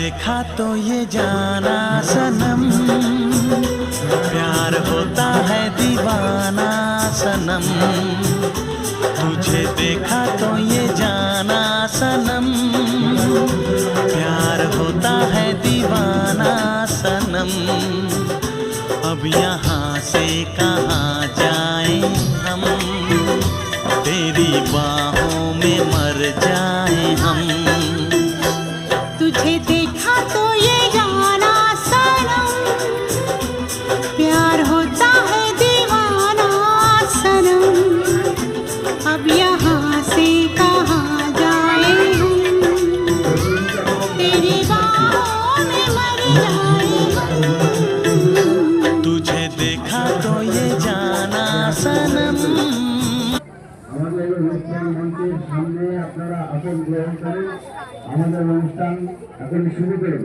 देखा तो ये जाना सनम, प्यार होता है दीवाना सनम। तुझे देखा तो ये जाना सनम, प्यार होता है दीवाना सनम। अब यहाँ से कहाँ जाएं हम, तेरी बाहों में मर जाएं हम। तुझे देखा तो ये जाना सनम, प्यार होता है दीवाना सनम। अब यहाँ से कहाँ जाए हम, तेरी बाहों में मर जाए हम। तुझे देखा तो ये जाना सनम। আমাদের অনুষ্ঠান মঞ্চের সামনে আপনারা আসন গ্রহণ করেন। আমাদের অনুষ্ঠান এখন শুরু করব।